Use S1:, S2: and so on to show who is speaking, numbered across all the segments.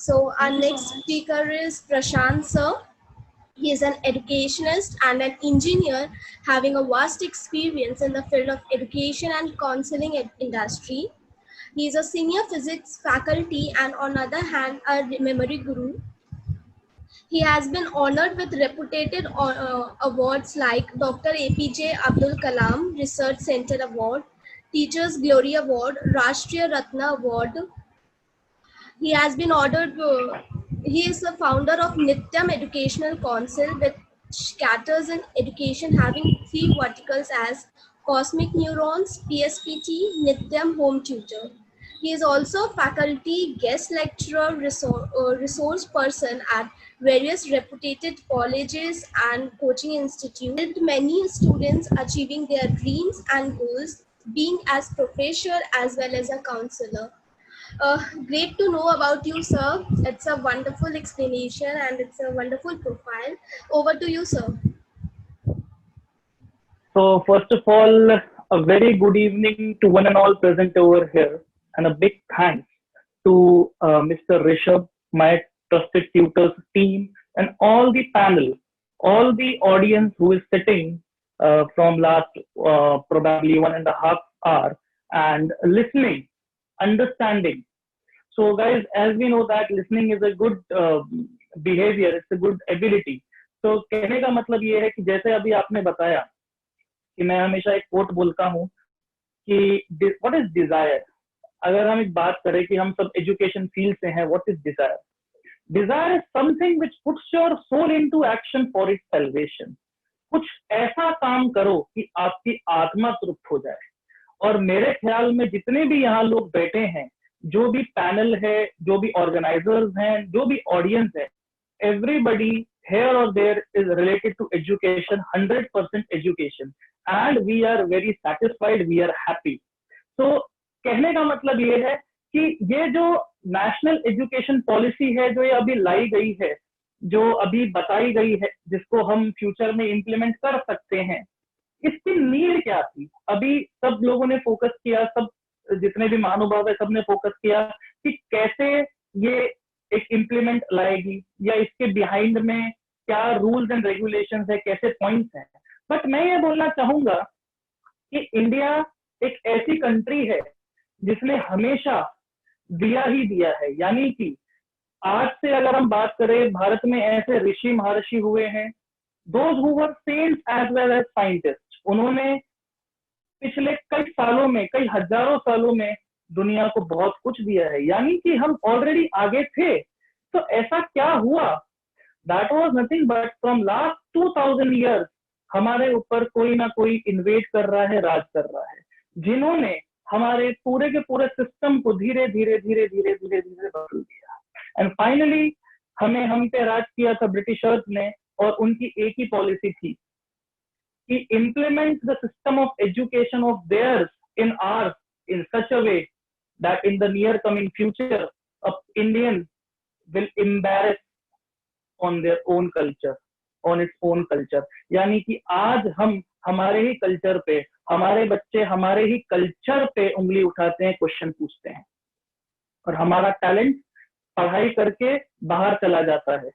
S1: So our next speaker is Prashant sir. He is an educationist and an engineer having a vast experience in the field of education and counseling industry. He is a senior physics faculty and on the other hand a memory guru. He has been honored with reputed awards like Dr. APJ Abdul Kalam Research Center Award, Teachers Glory Award, Rashtriya Ratna Award. He has been ordered. He is the founder of Nityam Educational Council, which caters in education, having three verticals as Cosmic Neurons, PSPT, Nityam Home Tutor. He is also a faculty guest lecturer, resource person at various reputed colleges and coaching institutes. Helped many students achieving their dreams and goals, being as professor as well as a counselor. Great to know about you, sir. It's a wonderful explanation and it's a wonderful profile. Over to you, sir.
S2: So first of all, a very good evening to one and all present over here, and a big thanks to Mr. Rishabh, my trusted tutors team, and all the panel, all the audience who is sitting from last probably 1.5 hour and listening, understanding. So guys, as we know that listening is a good behavior, it's a good ability. So कहने का मतलब ये है कि जैसे अभी आपने बताया कि मैं हमेशा एक कोट बोलता हूँ कि व्हाट इज डिजायर. अगर हम एक बात करें कि हम सब एजुकेशन फील्ड से हैं, what is desire? Desire is something which puts your soul into action for its salvation. कुछ ऐसा काम करो कि आपकी आत्मा तृप्त हो जाए. और मेरे ख्याल में जितने भी यहाँ लोग बैठे हैं, जो भी पैनल है, जो भी ऑर्गेनाइजर्स हैं, जो भी ऑडियंस है, everybody here or there is related to education, 100% education, and we are very satisfied, we are happy. So कहने का मतलब ये है कि ये जो नेशनल एजुकेशन पॉलिसी है, जो ये अभी लाई गई है, जो अभी बताई गई है, जिसको हम फ्यूचर में इम्प्लीमेंट कर सकते हैं, इसकी नीड क्या थी? अभी सब लोगों ने फोकस किया, सब जितने भी महानुभाव है सबने फोकस किया कि कैसे ये एक इम्प्लीमेंट लाएगी या इसके बिहाइंड में क्या रूल्स एंड रेगुलेशंस है, कैसे पॉइंट्स हैं. बट मैं ये बोलना चाहूंगा कि इंडिया एक ऐसी कंट्री है जिसने हमेशा दिया ही दिया है. यानी कि आज से अगर हम बात करें, भारत में ऐसे ऋषि महर्षि हुए हैं, those who were saints as well as scientist. उन्होंने पिछले कई सालों में, कई हजारों सालों में दुनिया को बहुत कुछ दिया है. यानी कि हम ऑलरेडी आगे थे. तो ऐसा क्या हुआ? That was nothing but from last 2000 years हमारे ऊपर कोई ना कोई इन्वेड कर रहा है, राज कर रहा है, जिन्होंने हमारे पूरे के पूरे सिस्टम को धीरे धीरे धीरे धीरे धीरे धीरे बदल दिया. एंड फाइनली हम पे राज किया था ब्रिटिशर्स ने, और उनकी एक ही पॉलिसी थी कि implement the system of education of theirs in ours in such a way that in the near coming future a Indian will embarrass on their own culture, on its own culture. यानी कि आज हम हमारे ही culture पे, हमारे बच्चे हमारे ही culture पे उंगली उठाते हैं, क्वेश्चन पूछते हैं, और हमारा टैलेंट पढ़ाई करके बाहर चला जाता है,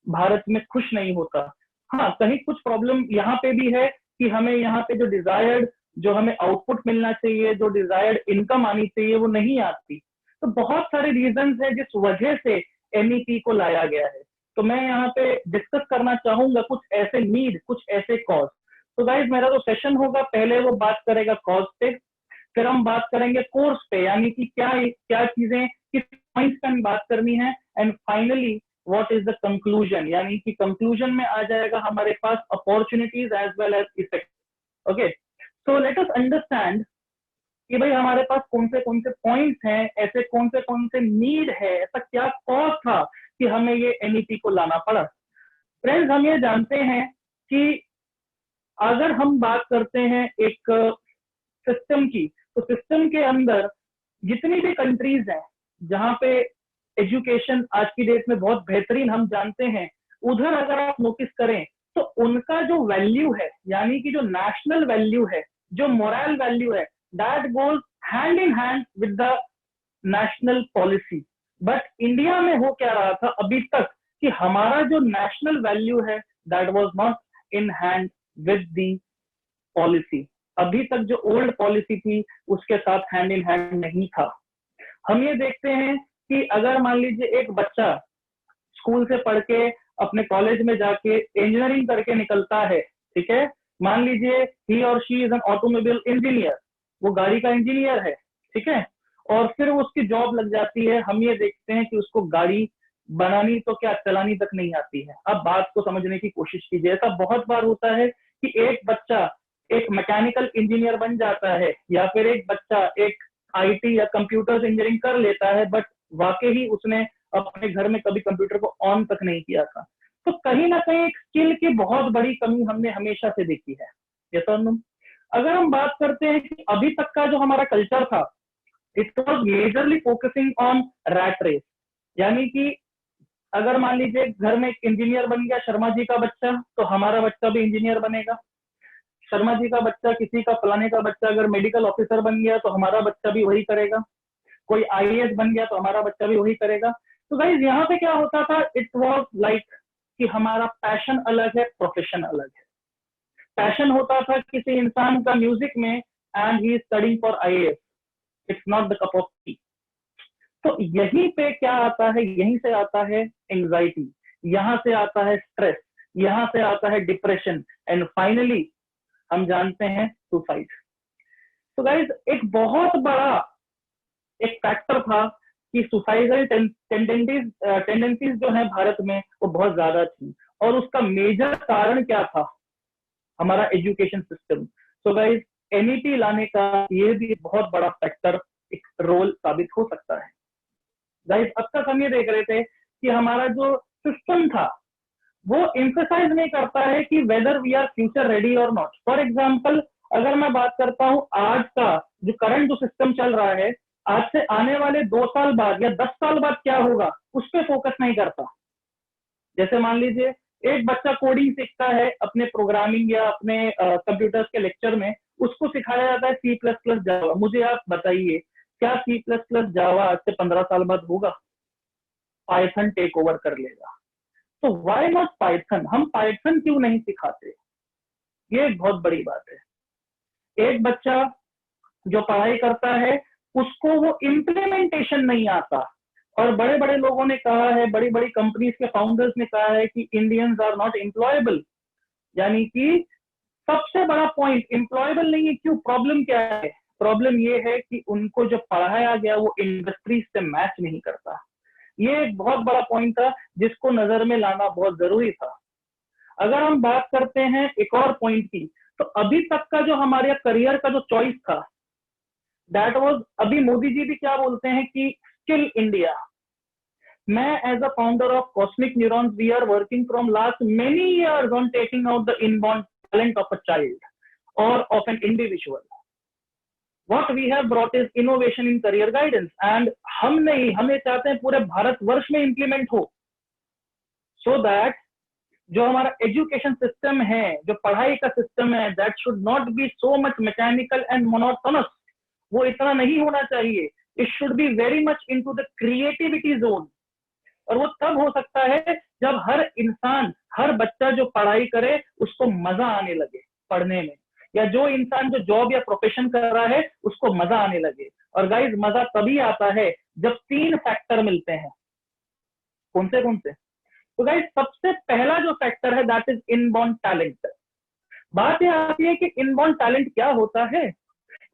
S2: भारत में खुश नहीं होता. हाँ, कहीं कुछ प्रॉब्लम यहाँ पे भी है कि हमें यहाँ पे जो डिजायर्ड, जो हमें आउटपुट मिलना चाहिए, जो डिजायर्ड इनकम आनी चाहिए, वो नहीं आती. तो बहुत सारे रीजंस हैं जिस वजह से एनईपी को लाया गया है. तो मैं यहाँ पे डिस्कस करना चाहूंगा कुछ ऐसे नीड, कुछ ऐसे कॉज. तो गाइस, मेरा जो सेशन होगा, पहले वो बात करेगा कॉज पे, फिर हम बात करेंगे कोर्स पे, यानी कि क्या क्या चीजें, किस पॉइंट्स पे हमें बात करनी है, and finally what is the conclusion, यानी कि कंक्लूजन में आ जाएगा हमारे पास opportunities as well as effect. Okay, so let us understand कि भाई हमारे पास कौन से पॉइंट्स हैं, ऐसे कौन से नीड है, ऐसा क्या कॉज था कि हमें ये एनईपी को लाना पड़ा. फ्रेंड्स, हम ये जानते हैं कि अगर हम बात करते हैं एक सिस्टम की, तो सिस्टम के अंदर जितनी भी कंट्रीज हैं जहां पे एजुकेशन आज की डेट में बहुत बेहतरीन हम जानते हैं, उधर अगर आप नोटिस करें तो उनका जो वैल्यू है, यानी कि जो नेशनल वैल्यू है, जो मोरल वैल्यू है, that goes hand in hand with the national policy. But India में हो क्या रहा था अभी तक कि हमारा जो नेशनल वैल्यू है that was not in hand with the policy. अभी तक जो ओल्ड पॉलिसी थी उसके साथ हैंड इन हैंड नहीं था। हम ये देखते हैं कि अगर मान लीजिए एक बच्चा स्कूल से पढ़ के अपने कॉलेज में जाके इंजीनियरिंग करके निकलता है, ठीक है, मान लीजिए ही और she is an automobile engineer, वो गाड़ी का इंजीनियर है, ठीक है, और फिर वो उसकी जॉब लग जाती है। हम ये देखते हैं कि उसको गाड़ी बनानी तो क्या चलानी तक नहीं आती है। अब बात को समझने की कोशिश कीजिए। ऐसा बहुत बार होता है कि एक बच्चा एक मैकेनिकल इंजीनियर बन जाता है या फिर एक बच्चा एक आईटी या कंप्यूटर इंजीनियरिंग कर लेता है, बट वाकई ही उसने अपने घर में कभी कंप्यूटर को ऑन तक नहीं किया था। तो कहीं ना कहीं एक स्किल की बहुत बड़ी कमी हमने हमेशा से देखी है। ये तो अगर हम बात करते हैं कि अभी तक का जो हमारा कल्चर था, it was majorly focusing on rat race. यानी कि अगर मान लीजिए घर में एक इंजीनियर बन गया शर्मा जी का बच्चा, तो हमारा बच्चा भी इंजीनियर बनेगा। शर्मा जी का बच्चा किसी का फलाने का बच्चा अगर मेडिकल ऑफिसर बन गया तो हमारा बच्चा भी वही करेगा। कोई आईएएस बन गया तो हमारा बच्चा भी वही करेगा। तो गाइस यहाँ पे क्या होता था, इट वाज लाइक कि हमारा पैशन अलग है, प्रोफेशन अलग है। पैशन होता था किसी इंसान का म्यूजिक में and he is studying for IAS, it's not the cup of T. तो यहीं पे क्या आता है, यहीं से आता है एंजाइटी, यहाँ से आता है स्ट्रेस, यहाँ से आता है डिप्रेशन, एंड फाइनली हम जानते हैं सुसाइड। तो गाइस एक बहुत बड़ा एक फैक्टर था कि सुसाइडल टेंडेंसीज जो है भारत में वो बहुत ज्यादा थी, और उसका मेजर कारण क्या था, हमारा education system. So guys NEP लाने का ये भी बहुत बड़ा फैक्टर एक रोल साबित हो सकता है। गाइस अब तक हम ये देख रहे थे कि हमारा जो सिस्टम था वो एम्फसाइज नहीं करता है कि whether we are future ready और नॉट। फॉर एग्जाम्पल अगर मैं बात करता हूँ आज का जो करंट जो सिस्टम चल रहा है, आज से आने वाले 2 साल बाद या 10 साल बाद क्या होगा उस पर फोकस नहीं करता। जैसे मान लीजिए एक बच्चा कोडिंग सीखता है अपने प्रोग्रामिंग या अपने कंप्यूटर्स के लेक्चर में, उसको सिखाया जाता है सी प्लस प्लस जावा। मुझे आप बताइए क्या सी प्लस प्लस जावा आज से 15 साल बाद होगा? पाइथन टेक ओवर कर लेगा। तो व्हाई नॉट पाइथन? हम पाइथन क्यों नहीं सिखाते? ये एक बहुत बड़ी बात है। एक बच्चा जो पढ़ाई करता है उसको वो इम्प्लीमेंटेशन नहीं आता, और बड़े बड़े लोगों ने कहा है, बड़ी बड़ी कंपनीज के फाउंडर्स ने कहा है कि इंडियंस आर नॉट एम्प्लॉयबल। यानी कि सबसे बड़ा पॉइंट एम्प्लॉयबल नहीं है। क्यों? प्रॉब्लम क्या है? प्रॉब्लम ये है कि उनको जो पढ़ाया गया वो इंडस्ट्री से मैच नहीं करता। ये एक बहुत बड़ा पॉइंट था जिसको नजर में लाना बहुत जरूरी था। अगर हम बात करते हैं एक और पॉइंट की, तो अभी तक का जो हमारे करियर का जो चॉइस था दैट वाज, अभी मोदी जी भी क्या बोलते हैं कि स्किल इंडिया। मैं as a founder of Cosmic Neurons we are working from last many years on taking out the inborn talent of a child और of an individual. What we have brought is innovation in career guidance, and हम नहीं, हमें चाहते हैं पूरे भारतवर्ष में implement हो, so that जो हमारा एजुकेशन सिस्टम है, जो पढ़ाई का सिस्टम है, that should not be so much mechanical and monotonous. वो इतना नहीं होना चाहिए। It should be very much into the creativity zone. और वो तब हो सकता है जब हर इंसान, हर बच्चा जो पढ़ाई करे उसको मजा आने लगे पढ़ने में, या जो इंसान जो जॉब या प्रोफेशन कर रहा है उसको मजा आने लगे। और गाइस मजा तभी आता है जब 3 फैक्टर मिलते हैं। कौन से कौन से? तो गाइस सबसे पहला जो फैक्टर है दैट इज इनबॉर्न टैलेंट। बात यह आती है कि इनबॉर्न टैलेंट क्या होता है।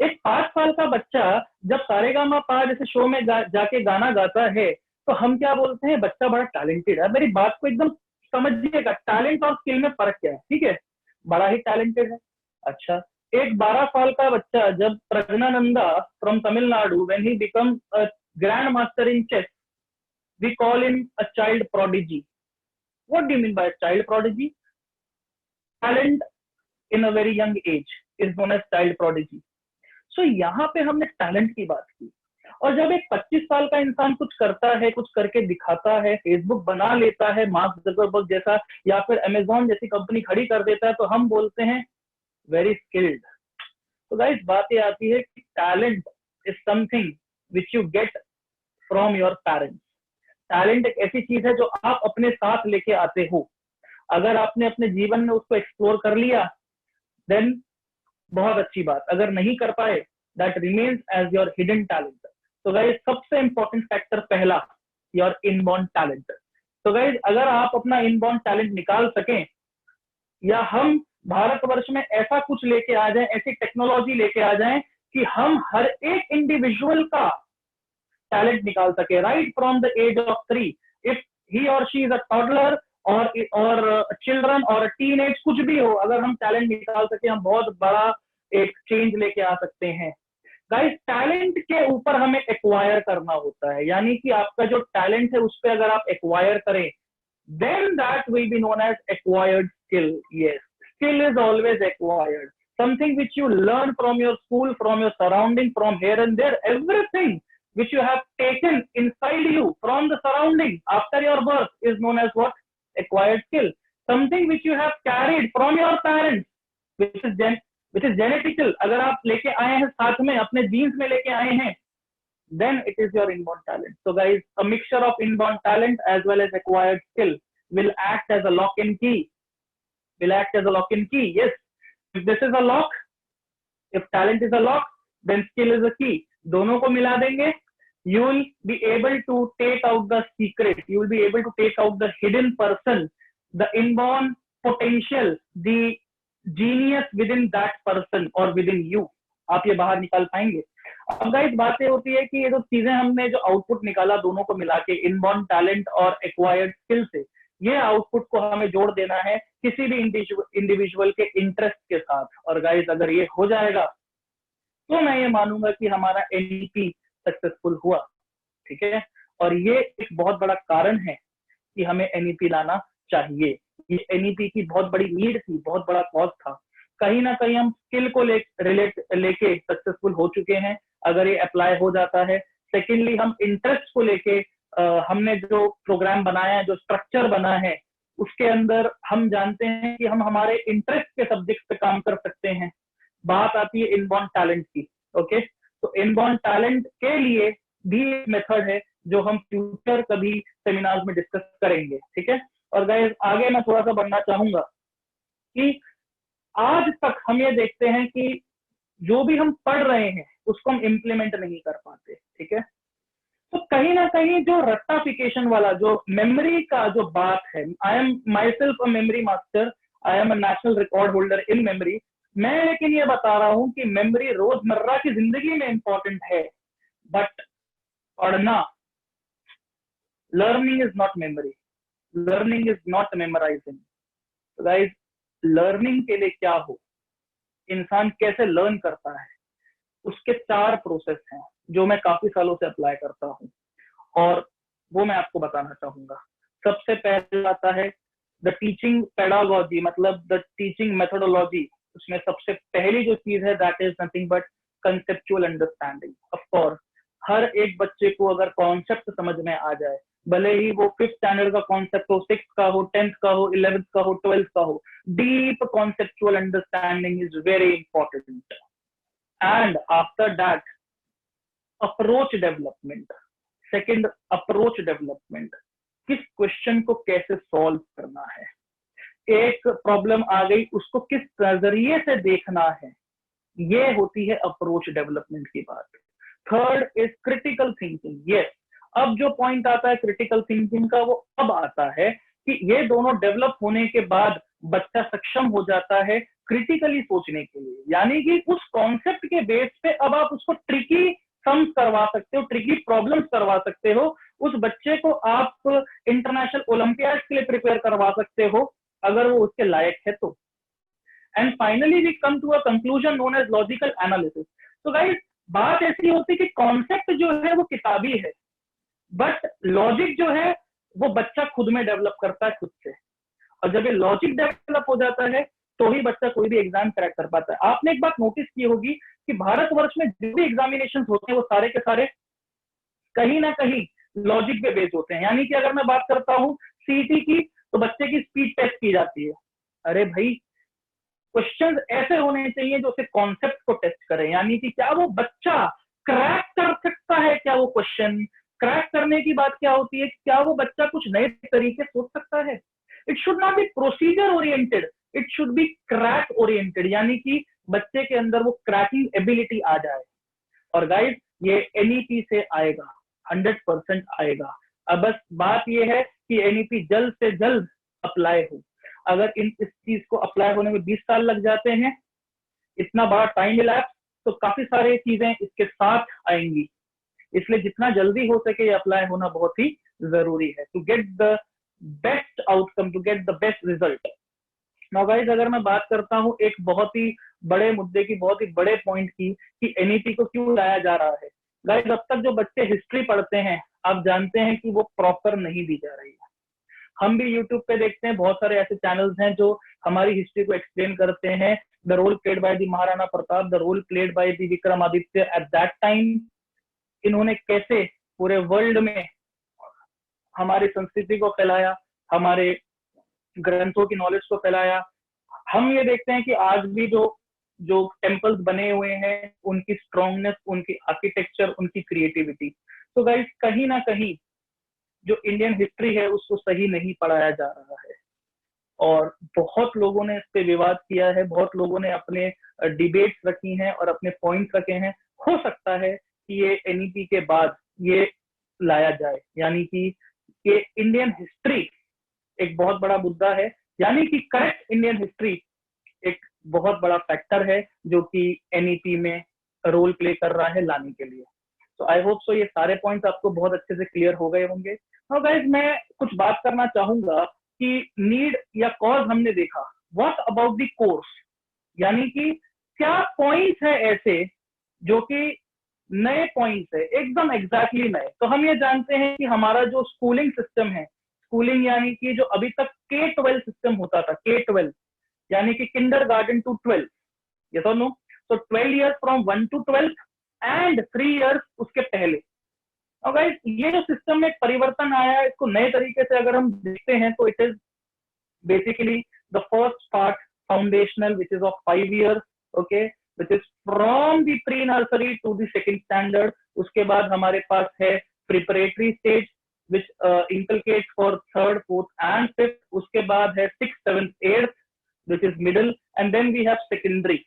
S2: एक 5 साल का बच्चा जब सारेगामापा जैसे शो में जाके गाना गाता है तो हम क्या बोलते हैं, बच्चा बड़ा टैलेंटेड है। मेरी बात को एकदम समझिएगा, टैलेंट और स्किल में फर्क क्या है, ठीक है? बड़ा ही टैलेंटेड है। अच्छा, एक 12 साल का बच्चा जब Praggnanandhaa from Tamil Nadu when he become a grand master in chess, we call him a child prodigy. What do you mean by child prodigy? Talent in a very young age is known as child prodigy. So यहाँ पे हमने talent की बात की। और जब एक 25 साल का इंसान कुछ करता है, कुछ करके दिखाता है, फेसबुक बना लेता है मार्क जकरबर्ग जैसा, या फिर अमेजॉन जैसी कंपनी खड़ी कर देता है, तो हम बोलते हैं वेरी स्किल्ड। तो गाइस बात ये आती है कि talent is something which you get from your parents. Talent एक ऐसी चीज है जो आप अपने साथ लेके आते हो। अगर आपने अपने जीवन में उसको एक्सप्लोर कर लिया देन बहुत अच्छी बात, अगर नहीं कर पाए that remains as your hidden talent. तो गाइस सबसे इंपॉर्टेंट फैक्टर पहला, योर इनबॉर्न टैलेंट। तो गाइस अगर आप अपना इनबॉर्न टैलेंट निकाल सकें, या हम भारतवर्ष में ऐसा कुछ लेके आ जाएं, ऐसी टेक्नोलॉजी लेके आ जाएं कि हम हर एक इंडिविजुअल का टैलेंट निकाल सके, right from the age of 3, if he और शी इज अ टॉडलर और चिल्ड्रन और टीन एज, कुछ भी हो, अगर हम टैलेंट निकाल सके हम बहुत बड़ा एक चेंज लेके आ सकते हैं। गाइस टैलेंट के ऊपर हमें एक्वायर करना होता है, यानी कि आपका जो टैलेंट है उस पर अगर आप एक्वायर करें then that will be known as acquired skill. Yes, skill is always acquired, something which you learn from your school, from your surrounding, from here and there, everything which you have taken inside you from the surrounding after your birth is known as what? Acquired skill. Something which you have carried from your parents, which is genetical, अगर आप लेके आए हैं साथ में, अपने jeans में लेके आए हैं, then it is your inborn talent. So guys, a mixture of inborn talent as well as acquired skill will act as a lock and key. Will act as a lock and key. Yes, if this is a lock, if talent is a lock, then skill is a key. दोनों को मिला देंगे, you will be able to take out the secret. You will be able to take out the hidden person, the inborn potential, the genius within that person or within you. आप ये बाहर निकाल पाएंगे। अब गाइस बातें होती है कि ये जो चीजें हमने जो आउटपुट निकाला दोनों को मिला के, इनबॉर्न टैलेंट और एक्वायर्ड स्किल से, ये आउटपुट को हमें जोड़ देना है किसी भी इंडिविजुअल के इंटरेस्ट के साथ। और गाइस अगर ये हो जाएगा तो मैं ये मानूंगा कि हमारा एनईपी सक्सेसफुल हुआ, ठीक है। और ये एक बहुत बड़ा कारण है कि हमें एनईपी लाना चाहिए। ये एनईपी की बहुत बड़ी नीड थी, बहुत बड़ा कॉज था। कहीं ना कहीं हम स्किल को लेके सक्सेसफुल हो चुके हैं अगर ये अप्लाई हो जाता है। सेकेंडली हम इंटरेस्ट को लेके हमने जो प्रोग्राम बनाया है, जो स्ट्रक्चर बना है, उसके अंदर हम जानते हैं कि हम हमारे इंटरेस्ट के सब्जेक्ट पे काम कर सकते हैं। बात आती है इनबॉर्न टैलेंट की, ओके। तो इनबॉर्न टैलेंट के लिए भी एक मेथड है जो हम फ्यूचर कभी सेमिनार्स में डिस्कस करेंगे, ठीक है। और गाइस आगे मैं थोड़ा सा बढ़ना चाहूंगा कि आज तक हम ये देखते हैं कि जो भी हम पढ़ रहे हैं उसको हम इम्प्लीमेंट नहीं कर पाते, ठीक है। तो कहीं ना कहीं जो रट्टाफिकेशन वाला जो मेमोरी का जो बात है, I am my self a memory master, I am a national record holder in memory. मैं लेकिन ये बता रहा हूं कि मेमोरी रोजमर्रा की जिंदगी में इंपॉर्टेंट है, बट पढ़ना, learning is not memory, learning is not memorising. Guys learning के लिए क्या हो, इंसान कैसे लर्न करता है, उसके 4 प्रोसेस हैं जो मैं काफी सालों से अप्लाई करता हूं और वो मैं आपको बताना चाहूंगा। सबसे पहले आता है द टीचिंग पेडागोजी, मतलब द टीचिंग मेथोडोलॉजी। उसमें सबसे पहली जो चीज है that is nothing but conceptual understanding. Of course हर एक बच्चे को अगर कॉन्सेप्ट समझ में आ जाए, भले ही वो 5th स्टैंडर्ड का कॉन्सेप्ट हो, 6th का हो, 10th का हो, 11th का हो, 12th का हो, deep conceptual understanding is very important. And after that approach development. Second approach development, किस क्वेश्चन को कैसे सॉल्व करना है, एक प्रॉब्लम आ गई उसको किस नजरिए से देखना है, ये होती है अप्रोच डेवलपमेंट की बात। Third is critical thinking. Yes, अब जो पॉइंट आता है क्रिटिकल थिंकिंग का वो अब आता है कि ये दोनों डेवलप होने के बाद बच्चा सक्षम हो जाता है क्रिटिकली सोचने के लिए, यानी कि उस कॉन्सेप्ट के बेस पे अब आप उसको ट्रिकी सम्स करवा सकते हो, ट्रिकी प्रॉब्लम्स करवा सकते हो। उस बच्चे को आप इंटरनेशनल ओलंपियाड के लिए प्रिपेयर करवा सकते हो अगर वो उसके लायक है तो। And finally we come to a conclusion known as logical analysis. तो गाइस बात ऐसी होती है कि कॉन्सेप्ट जो है वो किताबी है, बट लॉजिक जो है वो बच्चा खुद में डेवलप करता है, खुद से। और जब ये लॉजिक डेवलप हो जाता है तो ही बच्चा कोई भी एग्जाम क्रैक कर पाता है। आपने एक बात नोटिस की होगी कि भारतवर्ष में जो भी एग्जामिनेशन होते हैं वो सारे के सारे कहीं ना कहीं लॉजिक पे बेस होते हैं। यानी कि अगर मैं बात करता हूँ सीईटी की, तो बच्चे की स्पीड टेस्ट की जाती है। अरे भाई, क्वेश्चंस ऐसे होने चाहिए जो उसके कॉन्सेप्ट को टेस्ट करें, यानी कि क्या वो बच्चा क्रैक कर सकता है, क्या वो क्वेश्चन क्रैक करने की बात क्या होती है, क्या वो बच्चा कुछ नए तरीके सोच सकता है। It should not be procedure oriented, it should be crack oriented, यानी कि बच्चे के अंदर वो क्रैकिंग एबिलिटी आ जाए। और गाइस ये एनईपी से आएगा, 100% आएगा। अब बस बात ये है कि एनईपी जल्द से जल्द अप्लाई हो। अगर इस चीज को अप्लाई होने में 20 साल लग जाते हैं, इतना बड़ा टाइम इलैप्स, तो काफी सारी चीजें इसके साथ आएंगी। इसलिए जितना जल्दी हो सके ये अप्लाई होना बहुत ही जरूरी है, to get the best outcome, to get the best result. Now guys अगर मैं बात करता हूँ एक बहुत ही बड़े मुद्दे की, बहुत ही बड़े पॉइंट की, कि एनईपी को क्यों लाया जा रहा है। गाइस अब तक जो बच्चे हिस्ट्री पढ़ते हैं, आप जानते हैं कि वो प्रॉपर नहीं दी जा रही है। हम भी यूट्यूब पे देखते हैं, बहुत सारे ऐसे चैनल्स हैं जो हमारी हिस्ट्री को एक्सप्लेन करते हैं। The role played by the Maharana Pratap, the role played by the Vikramaditya at that time, इन्होंने कैसे पूरे वर्ल्ड में हमारी संस्कृति को फैलाया, हमारे ग्रंथों की नॉलेज को फैलाया। हम ये देखते हैं कि आज भी जो जो टेम्पल्स बने हुए हैं, उनकी स्ट्रॉन्गनेस, उनकी आर्किटेक्चर, उनकी क्रिएटिविटी। तो गाइस कहीं ना कहीं जो इंडियन हिस्ट्री है उसको सही नहीं पढ़ाया जा रहा है, और बहुत लोगों ने इस पे विवाद किया है, बहुत लोगों ने अपने डिबेट्स रखी हैं और अपने पॉइंट्स रखे हैं। हो सकता है कि ये एनईपी के बाद ये लाया जाए, यानी कि ये इंडियन हिस्ट्री एक बहुत बड़ा मुद्दा है, यानी कि करेक्ट इंडियन हिस्ट्री एक बहुत बड़ा फैक्टर है जो कि एनईपी में रोल प्ले कर रहा है लाने के लिए। तो आई होप सो ये सारे पॉइंट्स आपको बहुत अच्छे से क्लियर हो गए होंगे। और गाइस मैं कुछ बात करना चाहूंगा कि नीड या कॉज हमने देखा, व्हाट अबाउट द कोर्स, यानी कि क्या पॉइंट्स है ऐसे जो कि नए पॉइंट्स है, एकदम एग्जैक्टली नए। तो हम ये जानते हैं कि हमारा जो स्कूलिंग सिस्टम है, स्कूलिंग यानी कि जो अभी तक K-12 सिस्टम होता था, K-12 यानी कि किंडर गार्डन टू 12, यस और नो, तो 12 years from 1 to 12 and 3 years उसके पहले। और गाइस ये जो सिस्टम में परिवर्तन आया है, इसको नए तरीके से अगर हम देखते हैं तो it is basically the first part foundational which is of 5 years, okay, which is from the pre nursery to the second standard. उसके बाद हमारे पास है preparatory stage which inculcates for 3rd, 4th and 5th. उसके बाद है 6th, 7th, 8th which is middle, and then we have secondary.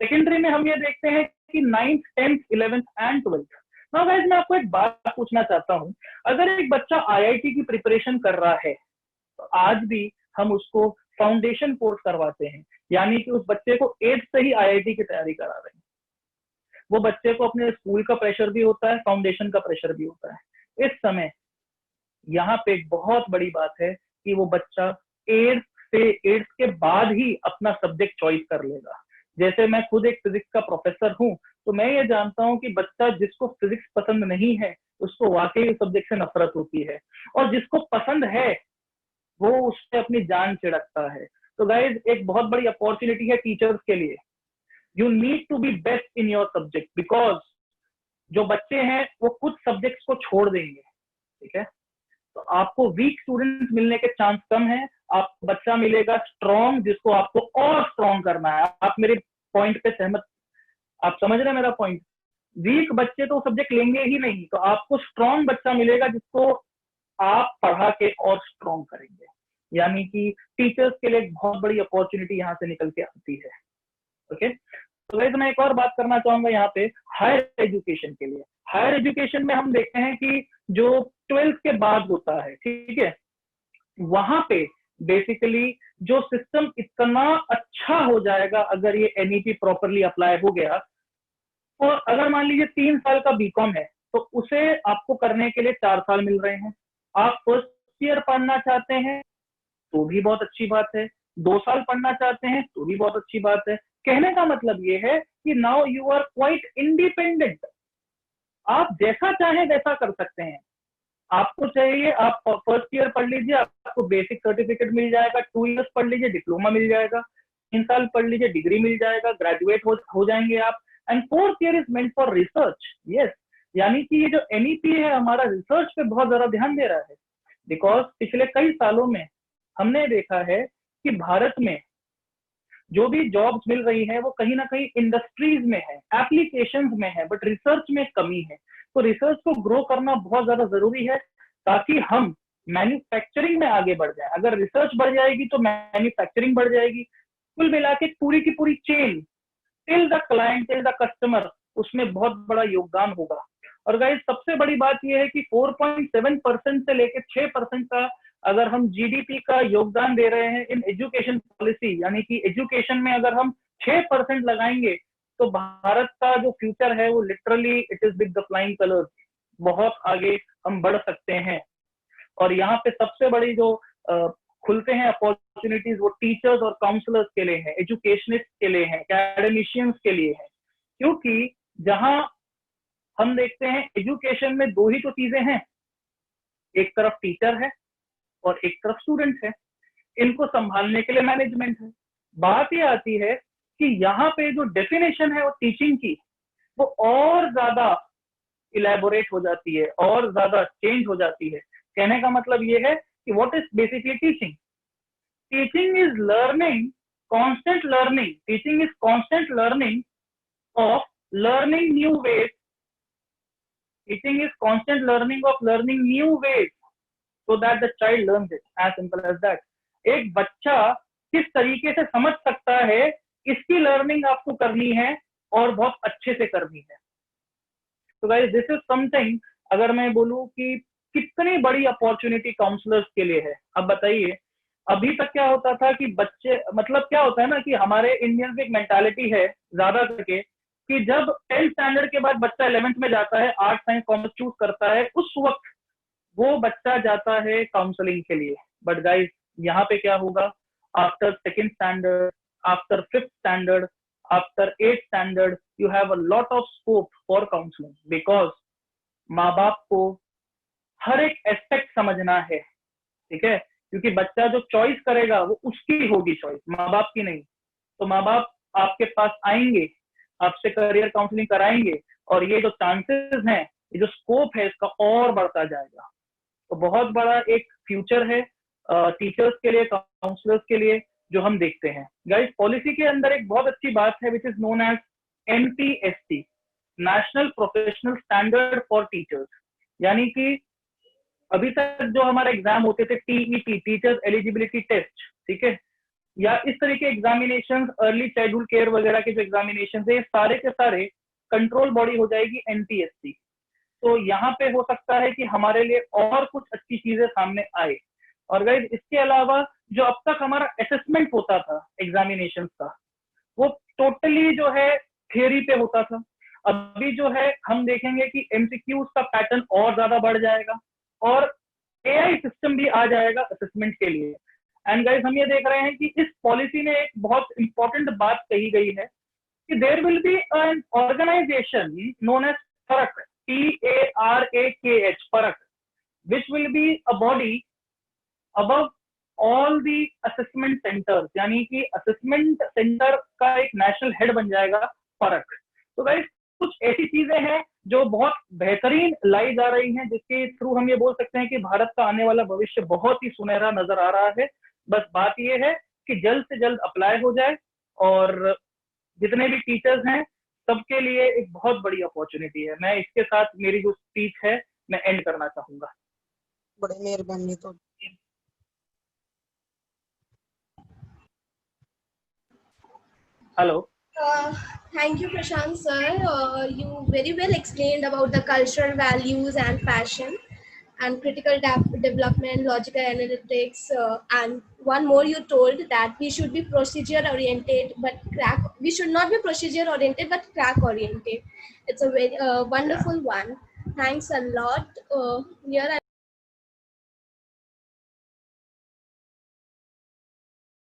S2: Secondary में हम ये देखते हैं कि 9th, 10th, 11th and 12th. Now guys मैं आपको एक बात पूछना चाहता हूँ, अगर एक बच्चा IIT की प्रिपरेशन कर रहा है तो आज भी हम उसको फाउंडेशन कोर्स करवाते हैं, यानी कि उस बच्चे को 8th से ही IIT की तैयारी करा रहे हैं। वो बच्चे को अपने स्कूल का प्रेशर भी होता है, फाउंडेशन का प्रेशर भी होता है। इस समय यहाँ पे एक बहुत बड़ी बात है कि वो बच्चा 8th के बाद ही अपना सब्जेक्ट चॉइस कर लेगा। जैसे मैं खुद एक फिजिक्स का प्रोफेसर हूँ, तो मैं ये जानता हूँ कि बच्चा जिसको फिजिक्स पसंद नहीं है उसको वाकई सब्जेक्ट से नफरत होती है, और जिसको पसंद है वो उससे अपनी जान छिड़कता है। तो गाइज एक बहुत बड़ी अपॉर्चुनिटी है टीचर्स के लिए। You need to be best in your subject, because जो बच्चे हैं वो कुछ सब्जेक्ट्स को छोड़ देंगे, ठीक है, तो आपको वीक स्टूडेंट्स मिलने के चांस कम है, आपको बच्चा मिलेगा स्ट्रॉन्ग जिसको आपको और स्ट्रॉन्ग करना है। आप मेरे पॉइंट पे सहमत, आप समझ रहे हैं मेरा पॉइंट? वीक बच्चे तो सब्जेक्ट लेंगे ही नहीं, तो आपको स्ट्रॉन्ग बच्चा मिलेगा जिसको आप पढ़ा के और स्ट्रॉन्ग करेंगे। यानी कि टीचर्स के लिए एक बहुत बड़ी अपॉर्चुनिटी यहाँ से निकल के आती है। ओके, तो वैसे मैं एक और बात करना चाहूंगा यहाँ पे हायर एजुकेशन के लिए। हायर एजुकेशन में हम देखते हैं कि जो 12th के बाद होता है, ठीक है, वहां पे बेसिकली जो सिस्टम इतना अच्छा हो जाएगा अगर ये एनईपी प्रॉपरली अप्लाई हो गया। और अगर मान लीजिए 3 साल का बीकॉम है तो उसे आपको करने के लिए 4 साल मिल रहे हैं। आप फर्स्ट ईयर पढ़ना चाहते हैं तो भी बहुत अच्छी बात है, 2 साल पढ़ना चाहते हैं तो भी बहुत अच्छी बात है। कहने का मतलब ये है कि now you are quite independent, आप जैसा चाहें वैसा कर सकते हैं। आपको चाहिए आप फर्स्ट ईयर पढ़ लीजिए, आपको बेसिक सर्टिफिकेट मिल जाएगा, 2 इयर्स पढ़ लीजिए डिप्लोमा मिल जाएगा, 3 साल पढ़ लीजिए डिग्री मिल जाएगा, ग्रेजुएट हो जाएंगे आप। And 4th year is meant for research. Yes, यानी कि ये जो एनईपी है हमारा रिसर्च पे बहुत ज्यादा ध्यान दे रहा है, बिकॉज पिछले कई सालों में हमने देखा है कि भारत में जो भी जॉब्स मिल रही है वो कहीं ना कहीं इंडस्ट्रीज में है, एप्लीकेशंस में है, बट रिसर्च में कमी है। तो रिसर्च को ग्रो करना बहुत ज्यादा जरूरी है ताकि हम मैन्युफैक्चरिंग में आगे बढ़ जाए। अगर रिसर्च बढ़ जाएगी तो मैन्युफैक्चरिंग बढ़ जाएगी। कुल मिला के पूरी की पूरी chain till the client, till the customer, उसमें बहुत बड़ा योगदान होगा। और गाइस सबसे बड़ी बात यह है कि 4.7% से लेकर 6% का अगर हम जीडीपी का योगदान दे रहे हैं इन एजुकेशन पॉलिसी, यानी कि एजुकेशन में अगर हम 6% लगाएंगे तो भारत का जो फ्यूचर है वो literally it is with the flying colours, बहुत आगे हम बढ़ सकते हैं। और यहाँ पे सबसे बड़ी जो खुलते हैं अपॉर्चुनिटीज वो टीचर्स और काउंसलर्स के लिए है, एजुकेशनिस्ट के लिए है, एकेडमिशियंस के लिए है। क्योंकि जहां हम देखते हैं एजुकेशन में दो ही तो चीजें हैं, एक तरफ टीचर है और एक तरफ स्टूडेंट है, इनको संभालने के लिए मैनेजमेंट है। बात ये आती है कि यहाँ पे जो डेफिनेशन है वो टीचिंग की वो और ज्यादा इलेबोरेट हो जाती है और ज्यादा चेंज हो जाती है। कहने का मतलब ये है कि what is basically teaching? Teaching is learning, constant learning. Teaching is constant learning of learning new ways. Teaching is constant learning of learning new ways so that the child learns it, as simple as that। एक बच्चा किस तरीके से समझ सकता है इसकी learning आपको करनी है और बहुत अच्छे से करनी है। तो गाइस दिस इज समथिंग, अगर मैं बोलूं कि कितनी बड़ी अपॉर्चुनिटी काउंसलर्स के लिए है। अब बताइए, अभी तक क्या होता था कि बच्चे, मतलब क्या होता है ना कि हमारे इंडियंस एक मेंटालिटी है ज्यादा करके कि जब 10th स्टैंडर्ड के बाद बच्चा 11th में जाता है, आर्ट साइंस कॉमर्स चूज करता है, उस वक्त वो बच्चा जाता है काउंसलिंग के लिए। बट गाइस यहाँ पे क्या होगा, after 2nd standard, after 5th standard, after 8th standard, you have a lot of scope for counselling, because माँ बाप को हर एक एस्पेक्ट समझना है, ठीक है? क्योंकि बच्चा जो चॉइस करेगा वो उसकी होगी चॉइस, माँ बाप की नहीं। तो माँ बाप आपके पास आएंगे, आपसे करियर काउंसलिंग कराएंगे और ये जो चांसेस हैं, ये जो स्कोप है इसका और बढ़ता जाएगा। तो बहुत बड़ा एक फ्यूचर है टीचर्स के लिए, काउंसलर्स के लिए, जो हम देखते हैं। गाइस पॉलिसी के अंदर एक बहुत अच्छी बात है which is known as NPST, national professional standard for teachers. यानी कि अभी तक जो हमारे एग्जाम होते थे TET, टीचर्स एलिजिबिलिटी टेस्ट, ठीक है, या इस तरह के एग्जामिनेशन, अर्ली चाइल्डहुड केयर वगैरह के जो एग्जामिनेशन है, सारे के सारे कंट्रोल बॉडी हो जाएगी NPST। तो यहाँ पे हो सकता है कि हमारे लिए और कुछ अच्छी चीजें सामने आए। और गाइस इसके अलावा जो अब तक हमारा असेसमेंट होता था एग्जामिनेशन का, वो टोटली जो है थियरी पे होता था। अभी जो है हम देखेंगे कि MCQs का पैटर्न और ज्यादा बढ़ जाएगा और AI सिस्टम भी आ जाएगा असेसमेंट के लिए। एंड गाइस हम ये देख रहे हैं कि इस पॉलिसी में एक बहुत इंपॉर्टेंट बात कही गई है कि there will be an organisation known as Parakh, PARAKH, फरक, which will be a body above all the assessment centers। यानी कि असेसमेंट सेंटर का एक नेशनल हेड बन जाएगा फरक। तो गाइस कुछ ऐसी चीजें हैं जो बहुत बेहतरीन लाई जा रही हैं, जिसके थ्रू हम ये बोल सकते हैं कि भारत का आने वाला भविष्य बहुत ही सुनहरा नजर आ रहा है। बस बात ये है कि जल्द से जल्द अप्लाई हो जाए और जितने भी टीचर्स हैं सबके लिए एक बहुत बड़ी अपॉर्चुनिटी है। मैं इसके साथ मेरी जो स्पीच है मैं एंड करना चाहूंगा।
S3: बड़ी मेहरबानी। तो
S2: hello.
S1: Thank you, Prashant sir. You very well explained about the cultural values and fashion and critical development, logical analytics, and one more you told that we should be procedure oriented, but we should not be procedure oriented, but crack oriented. It's a very wonderful one. Thanks a lot. Here